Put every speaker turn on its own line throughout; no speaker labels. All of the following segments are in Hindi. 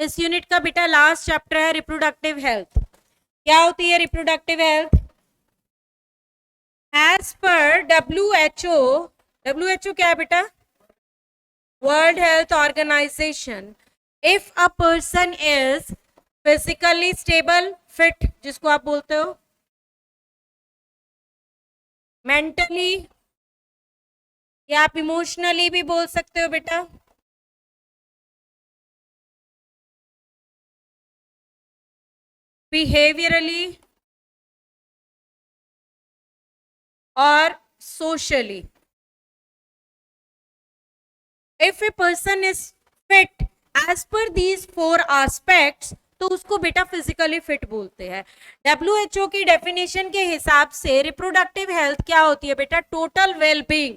इस यूनिट का बेटा लास्ट चैप्टर है रिप्रोडक्टिव हेल्थ। क्या होती है रिप्रोडक्टिव हेल्थ? एज पर WHO क्या है बेटा? World Health Organization, if a person is physically stable fit, जिसको आप बोलते हो, मेंटली, या आप इमोशनली भी बोल सकते हो बेटा, बिहेवियरली और socially. If a person is fit as पर दीज 4 एस्पेक्ट्स, तो उसको बेटा फिजिकली फिट बोलते हैं। WHO की डेफिनेशन के हिसाब से रिप्रोडक्टिव हेल्थ क्या होती है बेटा? Total wellbeing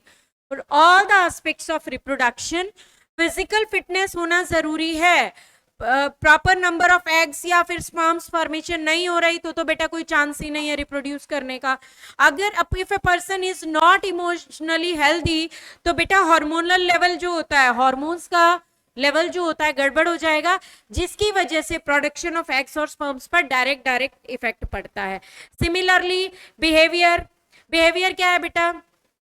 for all the aspects of reproduction. Physical fitness होना जरूरी है। प्रॉपर नंबर ऑफ एग्स या फिर स्पर्म्स फॉर्मेशन नहीं हो रही तो बेटा कोई चांस ही नहीं है रिप्रोड्यूस करने का। अगर if a person is not emotionally healthy, तो बेटा हार्मोनल लेवल जो होता है, हार्मोन्स का लेवल जो होता है गड़बड़ हो जाएगा, जिसकी वजह से प्रोडक्शन ऑफ एग्स और स्पर्म्स पर डायरेक्ट इफेक्ट पड़ता है। सिमिलरली बिहेवियर, बिहेवियर क्या है बेटा?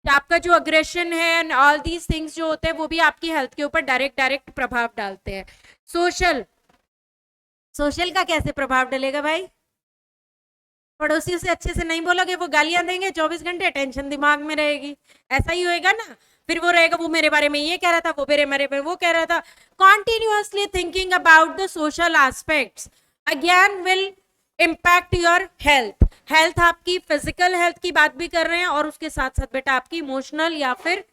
आपका जो अग्रेशन है एंड ऑल दीज थिंग्स जो होते हैं वो भी आपकी हेल्थ के ऊपर डायरेक्ट प्रभाव डालते हैं। सोशल, सोशल का कैसे प्रभाव डलेगा भाई? पड़ोसियों से अच्छे से नहीं बोलोगे, वो गालियां देंगे 24 घंटे, टेंशन दिमाग में रहेगी, ऐसा ही होएगा ना। फिर वो रहेगा, वो मेरे बारे में ये कह रहा था, वो मेरे बारे में वो कह रहा था। Continuously thinking about the social aspects again will impact your health. Health आपकी फिजिकल हेल्थ की बात भी कर रहे हैं और उसके साथ साथ बेटा आपकी इमोशनल या फिर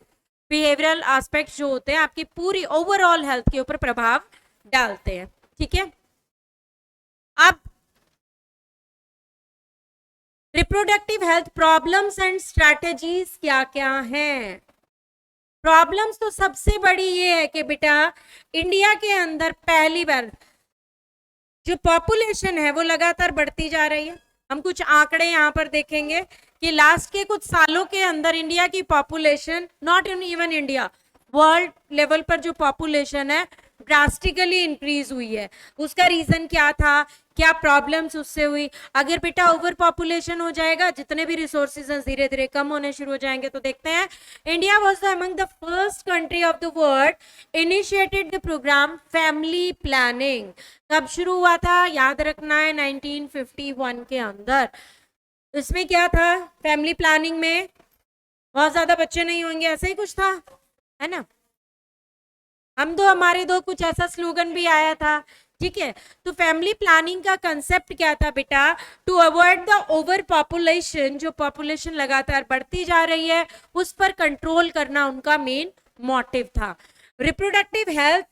बिहेवियरल एस्पेक्ट्स जो होते हैं आपकी पूरी ओवरऑल हेल्थ के ऊपर प्रभाव डालते हैं। ठीक है, अब reproductive health problems and strategies क्या क्या हैं? प्रॉब्लम्स तो सबसे बड़ी ये है कि बेटा इंडिया के अंदर पहली बार जो पॉपुलेशन है वो लगातार बढ़ती जा रही है। हम कुछ आंकड़े यहाँ पर देखेंगे कि लास्ट के कुछ सालों के अंदर इंडिया की population, not even India, world level पर जो पॉपुलेशन है ड्रास्टिकली इंक्रीज हुई है। उसका रीजन क्या था, क्या प्रॉब्लम्स उससे हुई? अगर बेटा ओवर पॉपुलेशन हो जाएगा, जितने भी रिसोर्सेज हैं धीरे धीरे कम होने शुरू हो जाएंगे। तो देखते हैं, India was among the first country of the world initiated the programme family planning. कब शुरू हुआ था? याद रखना है 1951 के अंदर। इसमें क्या था? फैमिली प्लानिंग में बहुत ज्यादा बच्चे नहीं होंगे, ऐसा ही कुछ था, है ना? हम दो हमारे दो, कुछ ऐसा स्लोगन भी आया था। ठीक है, तो फैमिली प्लानिंग का कंसेप्ट क्या था बेटा? To avoid the over population, जो पॉपुलेशन लगातार बढ़ती जा रही है उस पर कंट्रोल करना उनका मेन मोटिव था। Reproductive health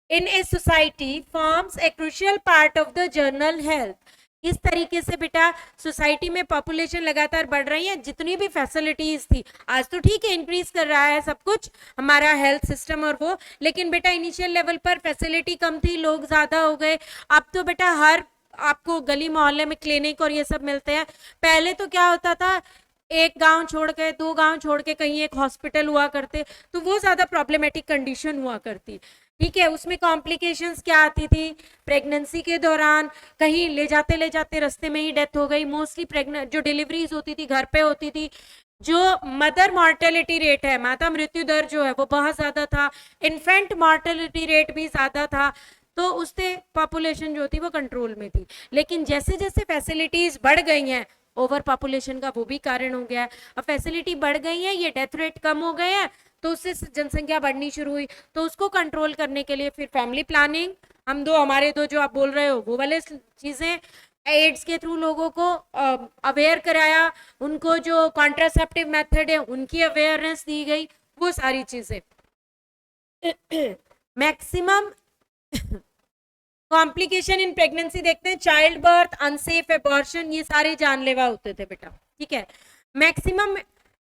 in a society forms a crucial part of the general health। इस तरीके से बेटा सोसाइटी में पॉपुलेशन लगातार बढ़ रही है, जितनी भी फैसिलिटीज थी, आज तो ठीक है इंक्रीज कर रहा है सब कुछ हमारा हेल्थ सिस्टम और वो, लेकिन बेटा इनिशियल लेवल पर फैसिलिटी कम थी, लोग ज्यादा हो गए। अब तो बेटा हर आपको गली मोहल्ले में क्लिनिक और ये सब मिलते हैं। पहले तो क्या होता था, एक गांव छोड़ के, 2 गांव छोड़ के कहीं एक हॉस्पिटल हुआ करते, तो वो ज्यादा प्रॉब्लमेटिक कंडीशन हुआ करती। ठीक है, उसमें कॉम्प्लिकेशंस क्या आती थी? प्रेगनेंसी के दौरान कहीं ले जाते रास्ते में ही डेथ हो गई। मोस्टली प्रेगनेंट जो डिलीवरीज होती थी घर पे होती थी। जो मदर मॉर्टेलिटी रेट है, माता मृत्यु दर जो है वो बहुत ज्यादा था। इन्फेंट मॉर्टेलिटी रेट भी ज्यादा था। तो उससे पॉपुलेशन जो थी वो कंट्रोल में थी। लेकिन जैसे जैसे फैसिलिटीज बढ़ गई हैं, ओवर पॉपुलेशन का वो भी कारण हो गया है। अब फैसिलिटी बढ़ गई है, ये डेथ रेट कम हो गए हैं, तो उससे जनसंख्या बढ़नी शुरू हुई। तो उसको कंट्रोल करने के लिए फिर फैमिली प्लानिंग, हम दो हमारे दो जो आप बोल रहे हो वो वाले चीजें, एड्स के थ्रू लोगों को अवेयर कराया, उनको जो कॉन्ट्रासेप्टिव मेथड है उनकी अवेयरनेस दी गई, वो सारी चीजें। मैक्सिमम कॉम्प्लिकेशन इन प्रेगनेंसी देखते हैं, चाइल्ड बर्थ, अनसेफ एबॉर्शन, ये सारे जानलेवा होते थे बेटा। ठीक है, maximum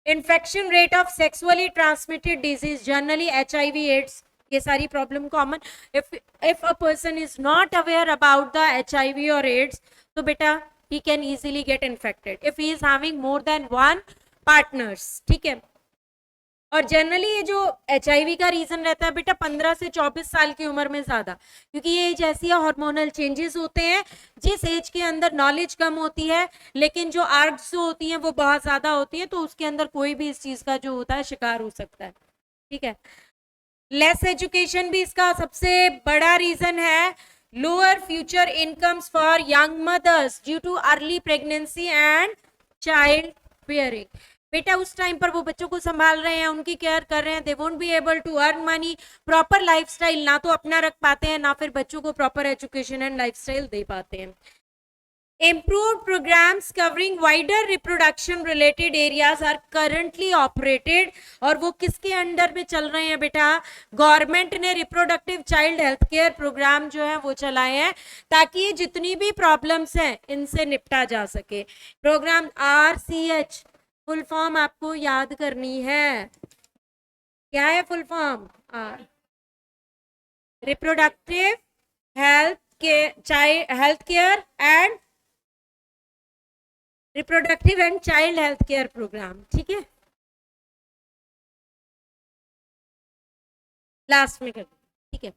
infection rate of sexually transmitted disease, generally HIV AIDS, ये सारी problem common. If a person is not aware about the HIV और एड्स, तो बेटा he can easily get infected if he is having more than one partners। ठीक है, और जनरली ये जो HIV का रीजन रहता है बेटा 15 से 24 साल की उम्र में ज्यादा, क्योंकि ये एज ऐसी है, हार्मोनल चेंजेस होते हैं, जिस एज के अंदर नॉलेज कम होती है लेकिन जो आर्ट्स जो होती हैं वो बहुत ज्यादा होती है, तो उसके अंदर कोई भी इस चीज का जो होता है शिकार हो सकता है। ठीक है, लेस एजुकेशन भी इसका सबसे बड़ा रीजन है। Lower future incomes for young mothers due to early pregnancy and child bearing. बेटा उस टाइम पर वो बच्चों को संभाल रहे हैं, उनकी केयर कर रहे हैं, they won't be able to earn money, proper lifestyle ना तो अपना रख पाते हैं, ना फिर बच्चों को प्रॉपर एजुकेशन एंड लाइफस्टाइल दे पाते हैं। Improved programs covering wider reproduction related areas are currently operated, और वो किसके अंडर में चल रहे हैं बेटा? गवर्नमेंट ने reproductive child health care programme जो है वो चलाए हैं, ताकि ये जितनी भी प्रॉब्लम्स हैं इनसे निपटा जा सके। प्रोग्राम RCH फुल फॉर्म आपको याद करनी है, क्या है full form? Reproductive health care and reproductive and child health care programme. ठीक है, लास्ट में कर, ठीक है।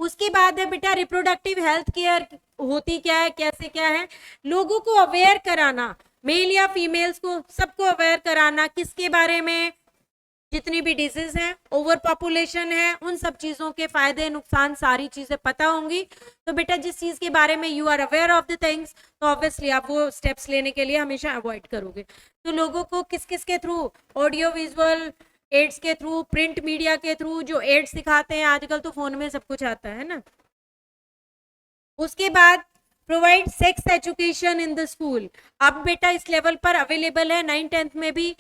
उसके बाद है बेटा रिप्रोडक्टिव हेल्थ केयर होती क्या है, कैसे क्या है? लोगों को अवेयर कराना, मेल या फीमेल्स को सबको अवेयर कराना, किसके बारे में? जितनी भी डिजीज है, ओवर पॉपुलेशन है, उन सब चीजों के फायदे नुकसान सारी चीजें पता होंगी। तो बेटा जिस चीज के बारे में you are aware of the things, तो ऑब्वियसली आप वो स्टेप्स लेने के लिए हमेशा अवॉइड करोगे। तो लोगों को किस किस के थ्रू? ऑडियो विजुअल एड्स के थ्रू, प्रिंट मीडिया के थ्रू, जो एड्स दिखाते हैं आजकल तो फोन में सब कुछ आता है ना। उसके बाद provide sex education in the school. अब बेटा इस लेवल पर अवेलेबल है, 9th-10th में भी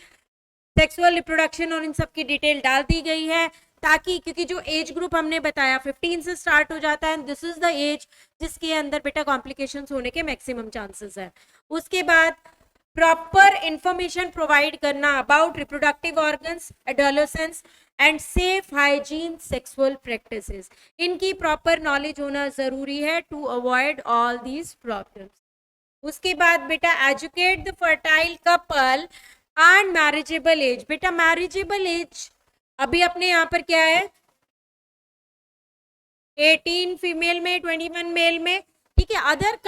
सेक्सुअल रिप्रोडक्शन और इन सब की डिटेल डाल दी गई है, ताकि क्योंकि जो एज ग्रुप हमने बताया 15 से स्टार्ट हो जाता है, दिस इज द एज जिसके अंदर बेटा कॉम्प्लिकेशंस होने के मैक्सिमम चांसेस है। उसके बाद प्रॉपर इंफॉर्मेशन प्रोवाइड करना about reproductive organs, adolescence and safe hygiene sexual practices. इनकी प्रॉपर नॉलेज होना जरूरी है to avoid all these problems. उसके बाद बेटा educate the fertile couple and marriageable age. बेटा मैरिजेबल एज अभी अपने यहाँ पर क्या है? 18 फीमेल में, 21 मेल में। ठीक है, अदर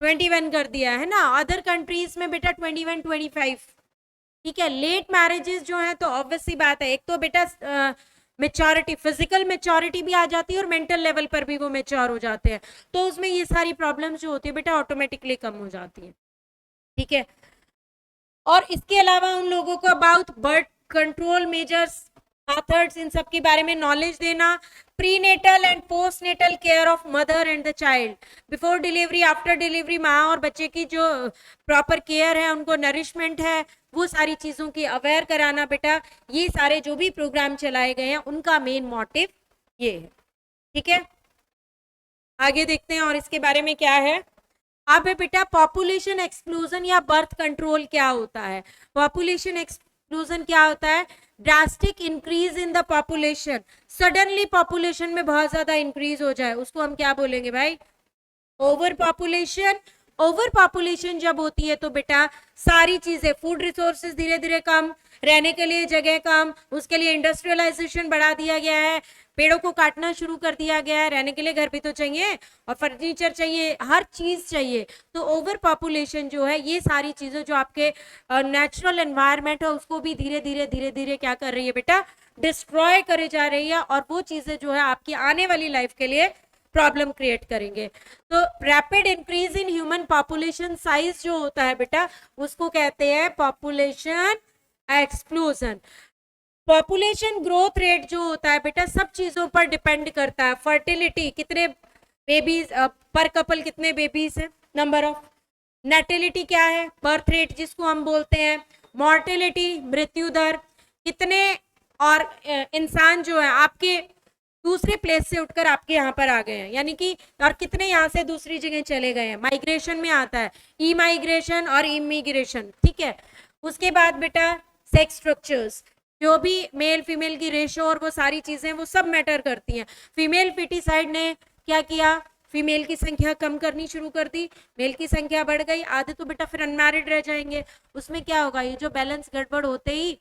21 कर दिया है ना, अदर कंट्रीज में बेटा 21, 25। ठीक है, लेट मैरिजेस जो है तो ऑब्वियस सी बात है, एक तो बेटा मेच्योरिटी, फिजिकल मेच्योरिटी भी आ जाती है और मेंटल लेवल पर भी वो मेच्योर हो जाते हैं, तो उसमें ये सारी प्रॉब्लम्स जो होती है बेटा ऑटोमेटिकली कम हो जाती है। ठीक है, और इसके अलावा उन लोगों को about birth control measures, methods, इन सब के बारे में नॉलेज देना। Prenatal and postnatal care of mother and the child, before delivery, after delivery, माँ और बच्चे की जो प्रॉपर केयर है, उनको नरिशमेंट है, वो सारी चीजों की अवेयर कराना बेटा। ये सारे जो भी प्रोग्राम चलाए गए हैं उनका मेन मोटिव ये है। ठीक है, आगे देखते हैं और इसके बारे में क्या है। अब है बेटा पॉपुलेशन एक्सक्लूजन या बर्थ कंट्रोल क्या होता है? पॉपुलेशन एक्सक्लूजन क्या होता है? Drastic increase in the population, suddenly population में बहुत ज्यादा इंक्रीज हो जाए, उसको हम क्या बोलेंगे भाई? Over population. ओवर पॉपुलेशन जब होती है तो बेटा सारी चीजें, फूड रिसोर्सेज धीरे धीरे कम, रहने के लिए जगह कम, उसके लिए इंडस्ट्रियलाइजेशन बढ़ा दिया गया है, पेड़ों को काटना शुरू कर दिया गया है, रहने के लिए घर भी तो चाहिए और फर्नीचर चाहिए, हर चीज चाहिए। तो ओवर पॉपुलेशन जो है, ये सारी चीजें जो आपके नेचुरल एनवायरनमेंट है उसको भी धीरे धीरे धीरे धीरे क्या कर रही है बेटा? डिस्ट्रॉय करे जा रही है, और वो चीजें जो है आपकी आने वाली लाइफ के लिए प्रॉब्लम क्रिएट करेंगे। तो rapid increase in human population size जो होता है बेटा, उसको कहते हैं population explosion. Population growth rate जो होता है बेटा सब चीजों पर डिपेंड करता है। फर्टिलिटी, कितने बेबीज पर कपल, कितने बेबीज है, नंबर ऑफ। नेटिलिटी क्या है? बर्थ रेट जिसको हम बोलते हैं। मॉर्टेलिटी, मृत्यु दर, कितने और इंसान जो है आपके दूसरे प्लेस से उठकर आपके यहाँ पर आ गए हैं, यानी कि और कितने यहाँ से दूसरी जगह चले गए हैं। माइग्रेशन में आता है ई माइग्रेशन और इमिग्रेशन। ठीक है, उसके बाद बेटा सेक्स स्ट्रक्चर्स, जो भी मेल फीमेल की रेशो और वो सारी चीजें वो सब मैटर करती हैं। फीमेल फिटिसाइड ने क्या किया? फीमेल की संख्या कम करनी शुरू कर दी, मेल की संख्या बढ़ गई, आधे तो बेटा फिर अनमैरिड रह जाएंगे। उसमें क्या होगा? ये जो बैलेंस गड़बड़ होते ही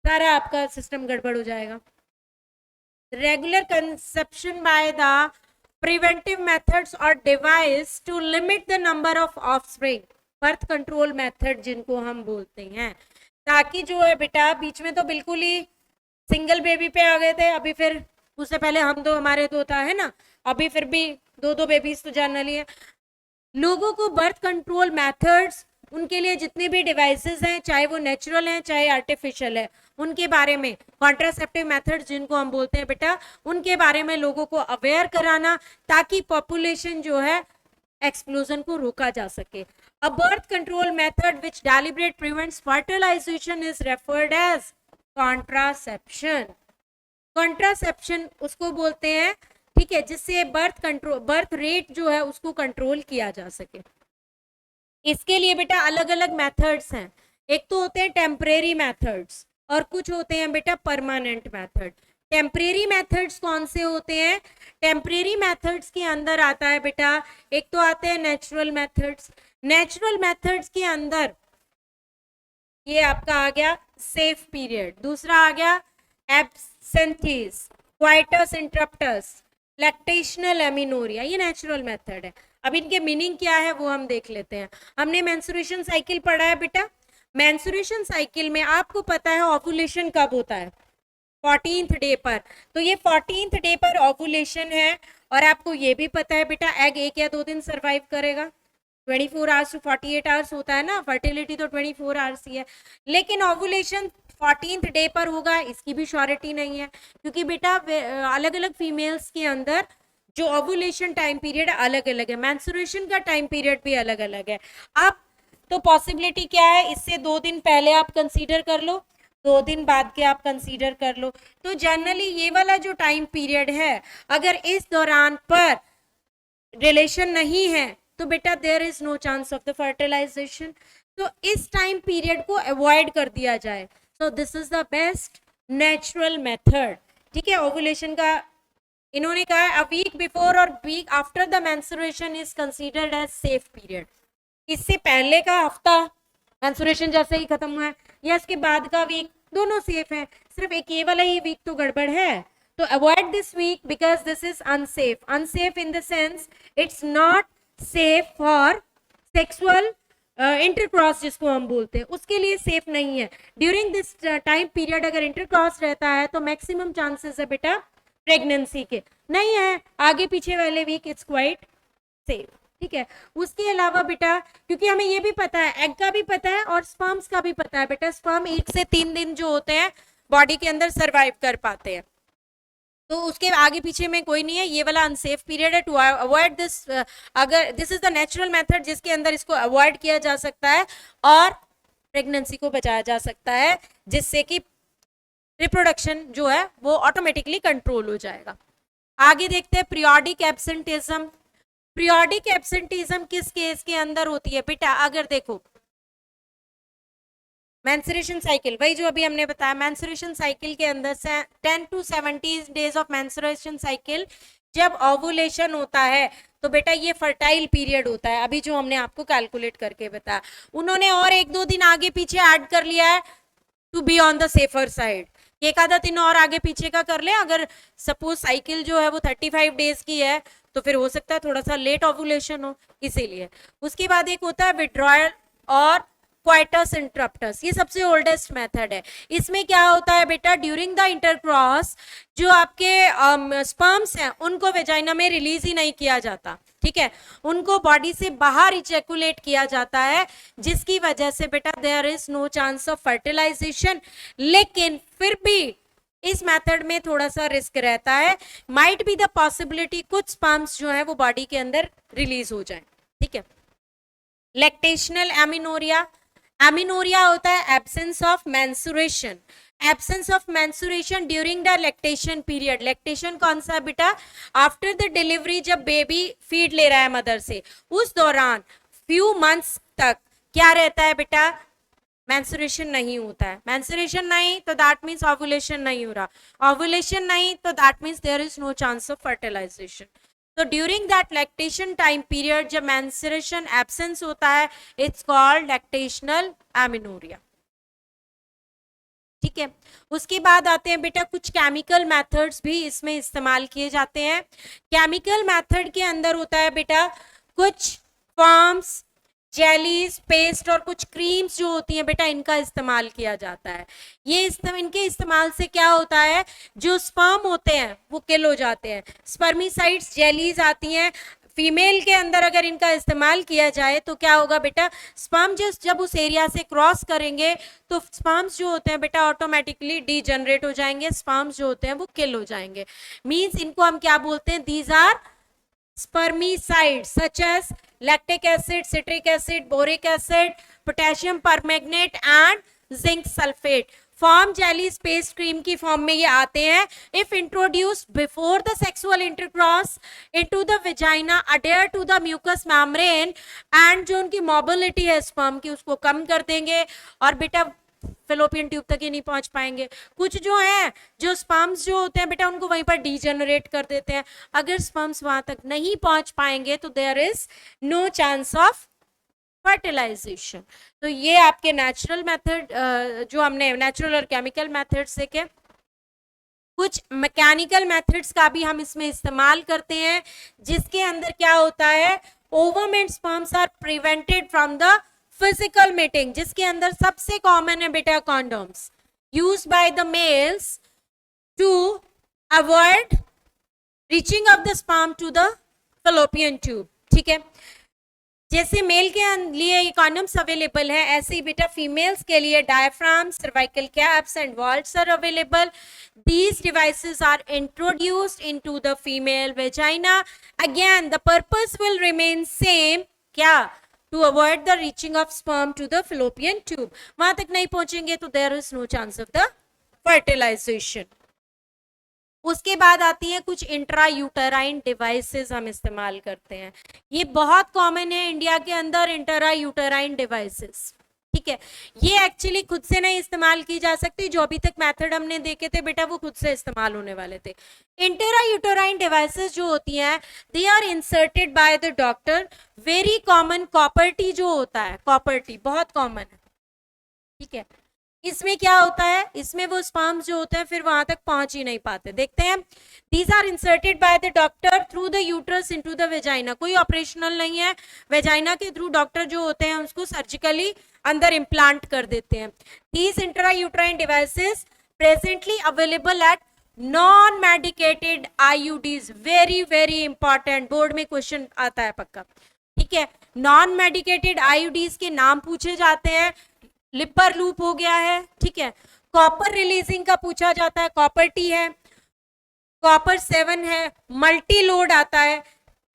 सारा आपका सिस्टम गड़बड़ हो जाएगा। Regular conception by the preventive methods और device to limit the number of offspring, birth control method जिनको हम बोलते हैं, ताकि जो है बेटा बीच में तो बिल्कुल ही सिंगल बेबी पे आ गए थे, अभी फिर उससे पहले हम दो, हमारे दो था है ना, अभी फिर भी दो दो बेबीज तो जनरली है। लोगों को बर्थ कंट्रोल मेथड्स, उनके लिए जितने भी डिवाइसेस हैं, चाहे वो नेचुरल हैं चाहे आर्टिफिशियल है, उनके बारे में, कॉन्ट्रासेप्टिव मेथड्स जिनको हम बोलते हैं बेटा, उनके बारे में लोगों को अवेयर कराना, ताकि पॉपुलेशन जो है एक्सप्लोजन को रोका जा सके। A birth control method which deliberate prevents fertilisation is referred as contraception. Contraception उसको बोलते हैं, ठीक है, जिससे बर्थ कंट्रोल, बर्थ रेट जो है उसको कंट्रोल किया जा सके। इसके लिए बेटा अलग अलग मेथड्स हैं, एक तो होते हैं टेम्परेरी मेथड्स और कुछ होते हैं बेटा परमानेंट मेथड। टेम्परेरी मेथड्स कौन से होते हैं? टेम्परेरी मेथड्स के अंदर आता है बेटा, एक तो आते हैं नेचुरल मेथड्स। नेचुरल मेथड्स के अंदर ये आपका आ गया सेफ पीरियड, दूसरा आ गया एब्सेंथीज, क्वाइटस इंटरप्टस, लैक्टेशनल एमिनोरिया, ये नेचुरल मेथड है। अब इनके मीनिंग क्या है वो हम देख लेते हैं। हमने मेंस्ट्रुएशन साइकिल पढ़ा है बेटा, मेंस्ट्रुएशन साइकिल में आपको पता है ओव्यूलेशन कब होता है? 14th डे पर। तो ये 14th डे पर ओव्यूलेशन है, और आपको ये भी पता है बेटा एग 1 या 2 दिन सरवाइव करेगा, 24 आवर्स टू 48 आवर्स होता है ना, फर्टिलिटी तो 24 आवर्स ही है, लेकिन ओव्यूलेशन 14th डे पर होगा इसकी भी श्योरिटी नहीं है, क्योंकि बेटा अलग अलग फीमेल्स के अंदर जो ओव्यूलेशन टाइम पीरियड अलग अलग है, मेंस्ट्रुएशन का टाइम पीरियड भी अलग अलग है। अब तो पॉसिबिलिटी क्या है, इससे 2 दिन पहले आप कंसीडर कर लो, 2 दिन बाद के आप कंसीडर कर लो। तो जनरली ये वाला जो टाइम पीरियड है, अगर इस दौरान पर रिलेशन नहीं है तो बेटा there is no chance of the fertilisation. तो इस टाइम पीरियड को अवॉइड कर दिया जाए। So this is the best natural method, ठीक है। ओव्यूलेशन का इन्होंने कहा अ वीक बिफोर और week after the menstruation is considered as safe period. इससे पहले का हफ्ता मेंस्ट्रुएशन जैसे ही खत्म हुआ है या इसके बाद का वीक, दोनों सेफ है, सिर्फ एक ये वाला ही वीक तो गड़बड़ है। तो avoid this week because this is unsafe. Unsafe in the sense it's not safe for sexual intercross जिसको हम बोलते हैं, उसके लिए सेफ नहीं है। ड्यूरिंग दिस टाइम पीरियड अगर इंटरक्रॉस रहता है तो मैक्सिमम चांसेस है बेटा प्रेगनेंसी के, नहीं है आगे पीछे वाले वीक इट्स क्वाइट सेफ, ठीक है। उसके अलावा बेटा क्योंकि हमें ये भी पता है, एग का भी पता है और स्पर्म्स का भी पता है बेटा, स्पर्म 1 से 3 दिन जो होते हैं बॉडी के अंदर सरवाइव कर पाते हैं, तो उसके आगे पीछे में कोई नहीं है, ये वाला अनसेफ पीरियड है। टू अवॉइड दिस, अगर this is the natural method जिसके अंदर इसको अवॉइड किया जा सकता है और प्रेगनेंसी को बचाया जा सकता है, जिससे कि रिप्रोडक्शन जो है वो ऑटोमेटिकली कंट्रोल हो जाएगा। आगे देखते हैं पीरियोडिक एब्सेंटिज्म। पीरियोडिक एब्सेंटिज्म किस केस के अंदर होती है बेटा? अगर देखो मेंस्ट्रुएशन साइकिल, वही जो अभी हमने बताया, मेंस्ट्रुएशन साइकिल के अंदर से 10 to 70 days of menstruation cycle जब ओव्यूलेशन होता है तो बेटा ये फर्टाइल पीरियड होता है, अभी जो हमने आपको कैलकुलेट करके बताया। उन्होंने और 1-2 दिन आगे पीछे ऐड कर लिया है to be on the safer side, एक आधा दिन और आगे पीछे का कर ले। अगर सपोज साइकिल जो है वो 35 डेज की है तो फिर हो सकता है थोड़ा सा लेट ओव्यूलेशन हो, इसीलिए। उसके बाद एक होता है विड्रॉयल और क्वाइटस इंटरप्टस, ये सबसे ओल्डेस्ट मेथड है। इसमें क्या होता है बेटा, ड्यूरिंग द इंटरक्रॉस जो आपके स्पर्म्स हैं उनको वेजाइना में रिलीज ही नहीं किया जाता, ठीक है, उनको बॉडी से बाहर इजैकुलेट किया जाता है, जिसकी वजह से बेटा there is no chance of fertilisation. लेकिन फिर भी इस मेथड में थोड़ा सा रिस्क रहता है, माइट बी द पॉसिबिलिटी कुछ स्पर्म्स जो है वो बॉडी के अंदर रिलीज हो जाए, ठीक है। लैक्टेशनल एमिनोरिया, एमिनोरिया होता है absence of menstruation, absence of menstruation during the lactation period. Lactation कौन सा बेटा? आफ्टर द डिलीवरी, जब बेबी फीड ले रहा है मदर से, उस दौरान फ्यू मंथ्स तक क्या रहता है बेटा? मेंस्ट्रुएशन नहीं होता है। मेंस्ट्रुएशन नहीं तो दैट मींस ओव्यूलेशन नहीं हो रहा, ओव्यूलेशन नहीं तो that means there is no chance of fertilisation. तो during that lactation time period जब मेंस्ट्रुएशन एब्सेंस होता है, इट्स कॉल्ड लैक्टेशनल एमिनोरिया, ठीक है। उसके बाद आते हैं बेटा कुछ केमिकल मेथड्स भी इसमें इस्तेमाल किए जाते हैं। केमिकल मेथड के अंदर होता है बेटा कुछ फॉर्म्स, जेलीज, पेस्ट और कुछ क्रीम्स जो होती हैं बेटा, इनका इस्तेमाल किया जाता है। ये इनके इस्तेमाल से क्या होता है, जो स्पर्म होते हैं वो किल हो जाते हैं। स्पर्मिसाइड्स, जेलीज आती हैं फीमेल के अंदर, अगर इनका इस्तेमाल किया जाए तो क्या होगा बेटा, स्पर्म जब उस एरिया से क्रॉस करेंगे तो स्पर्म्स जो होते हैं बेटा ऑटोमेटिकली डीजनरेट हो जाएंगे, स्पर्म्स जो होते हैं वो किल हो जाएंगे। मींस इनको हम क्या बोलते हैं, these are spermicides such as lactic acid, citric acid, boric acid, potassium permanganate and zinc sulfate. Form jellies, paste, cream की फॉर्म में ये आते हैं। If introduced before the sexual intercross into the vagina adhere to the mucous membrane and जो उनकी मोबिलिटी है स्पर्म की उसको कम कर देंगे और बेटा फेलोपियन ट्यूब तक ही नहीं पहुंच पाएंगे। कुछ जो है जो स्पर्म्स जो होते हैं बेटा उनको वहीं पर डीजनरेट कर देते हैं। अगर स्पर्म्स वहां तक नहीं पहुंच पाएंगे तो there is no chance of fertilisation. तो ये आपके नेचुरल मेथड जो हमने नेचुरल और केमिकल मेथड्स देखे। कुछ मैकेनिकल मेथड्स का भी हम इसमें इस्तेमाल करते हैं जिसके अंदर क्या होता है, ovum and sperms are prevented from the physical mating, जिसके अंदर सबसे कॉमन है बेटा condoms used by the males to avoid reaching of the sperm to the fallopian tube. ठीक है, जैसे मेल के लिए ये कॉन्डम्स अवेलेबल है, ऐसे ही बेटा फीमेल्स के लिए diaphragm, cervical caps and vaults are available. These devices are introduced into the female vagina. Again, the purpose will remain same. क्या? To avoid the reaching of sperm to the fallopian tube. वहां तक नहीं पहुंचेंगे तो there is no chance of the fertilization. उसके बाद आती हैं कुछ इंट्रा यूटेराइन डिवाइसेस हम इस्तेमाल करते हैं। ये बहुत कॉमन है इंडिया के अंदर, इंट्रा यूटेराइन डिवाइसेस। ठीक है, ये एक्चुअली खुद से नहीं इस्तेमाल की जा सकती, जो अभी तक मेथड हमने देखे थे बेटा वो खुद से इस्तेमाल होने वाले थे। इंट्रा यूटेराइन डिवाइसेस जो होती हैं they are inserted by the doctor. Very common copper T जो होता है, कॉपर टी बहुत कॉमन है। ठीक है, इसमें क्या होता है, इसमें वो स्पर्म्स जो होते हैं फिर वहां तक पहुंच ही नहीं पाते। देखते हैं, these are inserted by the doctor through the uterus into the vagina. कोई ऑपरेशनल नहीं है, वेजाइना के थ्रू डॉक्टर जो होते हैं उसको सर्जिकली अंदर इम्प्लांट कर देते हैं। These intra uterine devices presently available at non medicated IUDs. Very very important, board में क्वेश्चन आता है पक्का। ठीक है, नॉन मेडिकेटेड आईयूडीज के नाम पूछे जाते हैं। लिपर लूप हो गया है, ठीक है, कॉपर रिलीजिंग का पूछा जाता है, कॉपर टी है, कॉपर 7 है, मल्टी लोड आता है,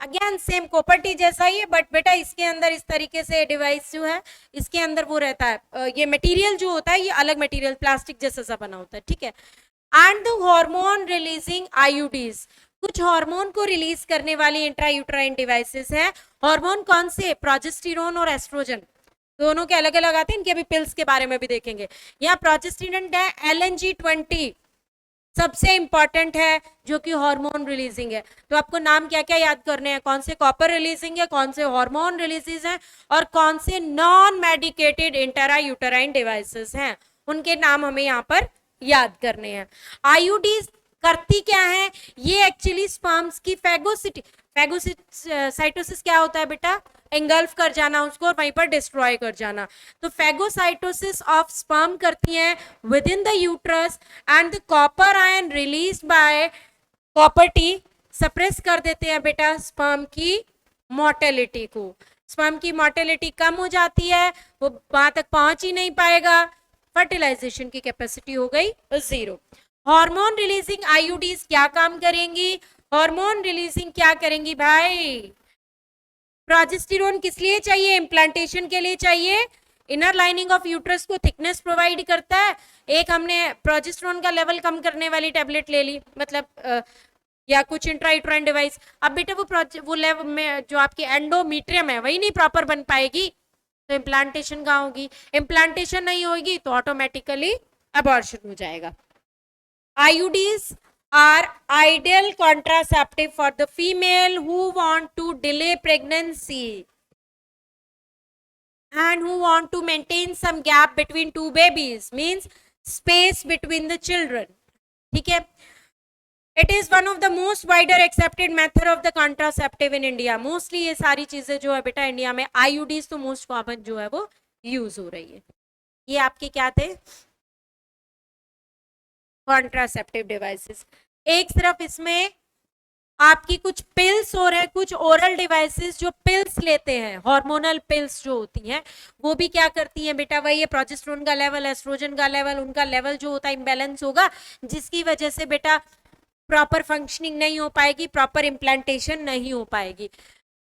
अगेन सेम कॉपर टी जैसा ही है बट बेटा इसके अंदर इस तरीके से डिवाइस जो है इसके अंदर वो रहता है, ये मटेरियल जो होता है ये अलग मटेरियल प्लास्टिक जैसा सा बना होता है। ठीक है, and the hormone releasing IUDs, कुछ हार्मोन को रिलीज करने वाली इंट्रायूट्राइन डिवाइसेस हैं। हार्मोन कौन से, प्रोजेस्टेरोन और एस्ट्रोजन, दोनों के अलग अलग आते हैं, इनके अभी पिल्स के बारे में भी देखेंगे। यहाँ प्रोजेस्टेरोन है LNG-20 सबसे इंपॉर्टेंट है जो कि हार्मोन रिलीजिंग है। तो आपको नाम क्या क्या याद करने हैं, कौन से कॉपर रिलीजिंग है, कौन से हार्मोन रिलीजेस हैं और कौन से नॉन मेडिकेटेड इंट्रायूटेराइन डिवाइसेस हैं, उनके नाम हमें यहाँ पर याद करने हैं। आईयूडी करती क्या है, ये एक्चुअली स्पर्म्स की फैगोसाइटोसिस क्या होता है बेटा, एंगल्फ कर जाना उसको और वहीं पर डिस्ट्रॉय कर जाना। तो फैगोसाइटोसिस ऑफ स्पर्म करती हैं with in the uterus and the copper ion released by copper T suppress कर देते हैं बेटा स्पर्म की मोर्टेलिटी को। स्पर्म की मोर्टेलिटी कम हो जाती है, वो वहां तक पहुंच ही नहीं पाएगा, फर्टिलाइजेशन की कैपेसिटी हो गई 0। हार्मोन रिलीजिंग आईयूडीज क्या काम करेंगी, हार्मोन रिलीजिंग क्या करेंगी भाई, प्रोजेस्टेरोन किस लिए चाहिए, इम्प्लांटेशन के लिए चाहिए, इनर लाइनिंग ऑफ यूट्रस को थिकनेस प्रोवाइड करता है। एक हमने प्रोजेस्टेरोन का लेवल कम करने वाली टैबलेट ले ली, मतलब या कुछ इंट्रायूट्राइन डिवाइस। अब बेटा वो लेवल में जो आपकी एंडोमीट्रियम है वही नहीं प्रॉपर बन पाएगी तो इम्प्लांटेशन कहाँ होगी, इम्प्लांटेशन नहीं होगी तो ऑटोमेटिकली अबॉर्शन हो जाएगा। IUDs are ideal contraceptive for the female who want to delay pregnancy and who want to maintain some gap between two babies, means space between the children, ठीक है। It is one of the most wider accepted method of the contraceptive in India. Mostly ये सारी चीजें जो है बेटा इंडिया में आईयूडीज तो मोस्ट कॉमन जो है वो यूज हो रही है। ये आपके क्या थे, कॉन्ट्रासेप्टिव डिवाइसेस। एक तरफ इसमें आपकी कुछ पिल्स और है, कुछ ओरल डिवाइसेस जो पिल्स लेते हैं, हार्मोनल पिल्स जो होती हैं, वो भी क्या करती हैं बेटा, वही ये प्रोजेस्टेरोन का लेवल, एस्ट्रोजन का लेवल, उनका लेवल जो होता है इम्बैलेंस होगा, जिसकी वजह से बेटा प्रॉपर फंक्शनिंग नहीं हो पाएगी, प्रॉपर इम्प्लांटेशन नहीं हो पाएगी।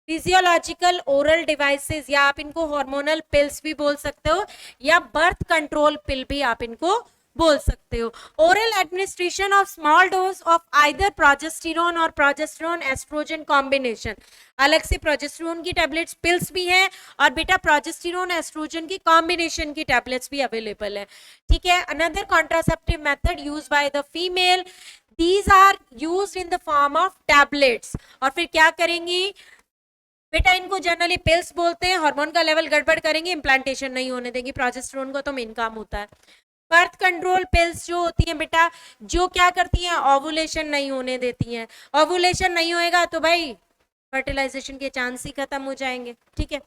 फिजियोलॉजिकल ओरल डिवाइसेस, या आप इनको हार्मोनल पिल्स भी बोल सकते हो, या बर्थ कंट्रोल पिल भी आप इनको बोल सकते हो। Oral administration of small dose of either progesterone और प्रोजेस्टेरोन एस्ट्रोजन कॉम्बिनेशन। अलग से प्रोजेस्टेरोन की टैबलेट्स पिल्स भी हैं, और बेटा प्रोजेस्टेरोन एस्ट्रोजन की कॉम्बिनेशन की टैबलेट्स भी अवेलेबल है, ठीक है। Another contraceptive method use by the female, these are used in the form of tablets. और फिर क्या करेंगी बेटा, इनको जनरली पिल्स बोलते हैं, हार्मोन का लेवल गड़बड़ करेंगे, इम्प्लांटेशन नहीं होने देंगी। प्रोजेस्टेरोन का तो मेन काम होता है। बर्थ कंट्रोल पिल्स जो होती हैं बेटा, जो क्या करती हैं, ओवुलेशन नहीं होने देती हैं। ओवुलेशन नहीं होएगा तो भाई फर्टिलाइजेशन के चांस ही खत्म हो जाएंगे, ठीक है।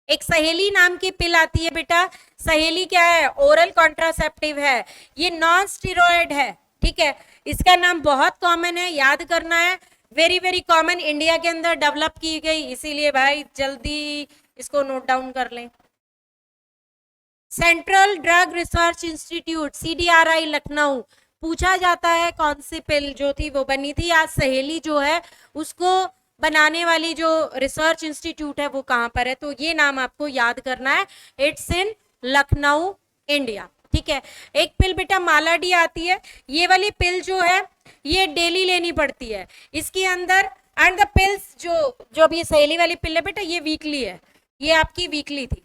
एक सहेली नाम की पिल आती है बेटा, सहेली क्या है, ओरल कॉन्ट्रासेप्टिव है, ये नॉन स्टेरॉयड है, ठीक है। इसका नाम बहुत कॉमन है, याद करना है, वेरी वेरी कॉमन, इंडिया के अंदर डेवलप की गई, इसीलिए भाई जल्दी इसको नोट डाउन कर लें। Central drug research institute CDRI Lucknow, पूछा जाता है कौन सी पिल जो थी वो बनी थी, आज सहेली जो है उसको बनाने वाली जो रिसर्च इंस्टीट्यूट है वो कहां पर है, तो ये नाम आपको याद करना है, इट्स इन लखनऊ इंडिया, ठीक है। एक पिल बेटा मालाडी आती है, ये वाली पिल जो है ये डेली लेनी पड़ती है, इसके अंदर, एंड द पिल्स जो भी सहेली वाली पिल है बेटा ये वीकली है, ये आपकी वीकली थी,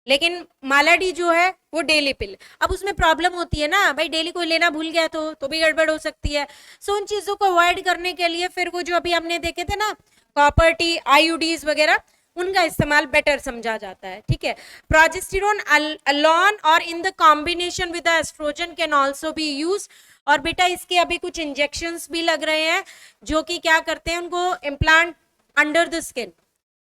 लेकिन मालाडी जो है वो डेली पिल। अब उसमें प्रॉब्लम होती है ना भाई, डेली कोई लेना भूल गया तो भी गड़बड़ हो सकती है। सो उन चीजों को अवॉइड करने के लिए फिर वो जो अभी हमने देखे थे ना कॉपर टी, आईयूडीज वगैरह, उनका इस्तेमाल बेटर समझा जाता है, ठीक है। प्रोजेस्टेरोन अलोन और in the combination with oestrogen can also be use. और बेटा इसके अभी कुछ इंजेक्शंस भी लग रहे हैं जो कि क्या करते हैं, उनको इम्प्लांट अंडर द स्किन।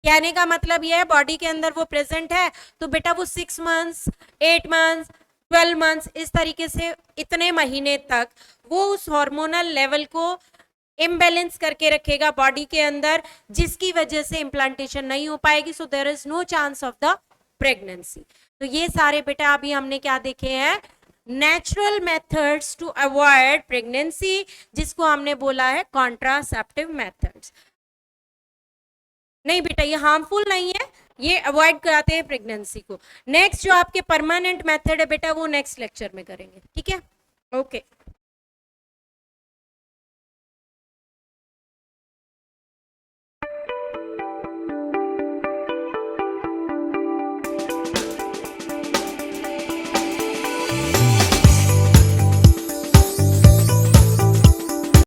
कहने का मतलब यह है बॉडी के अंदर वो प्रेजेंट है, तो बेटा वो 6 मंथ्स, 8 मंथ्स, 12 मंथ्स, इस तरीके से इतने महीने तक वो उस हार्मोनल लेवल को इम्बैलेंस करके रखेगा बॉडी के अंदर, जिसकी वजह से इम्प्लांटेशन नहीं हो पाएगी, so there is no chance of the pregnancy. तो ये सारे बेटा अभी हमने क्या देखे हैं, natural methods to avoid pregnancy, जिसको हमने बोला है कॉन्ट्रासेप्टिव मेथड्स। नहीं बेटा ये हार्मफुल नहीं है, ये अवॉइड कराते हैं प्रेगनेंसी को। नेक्स्ट जो आपके परमानेंट मेथड है बेटा वो नेक्स्ट लेक्चर में करेंगे, ठीक है, ओके।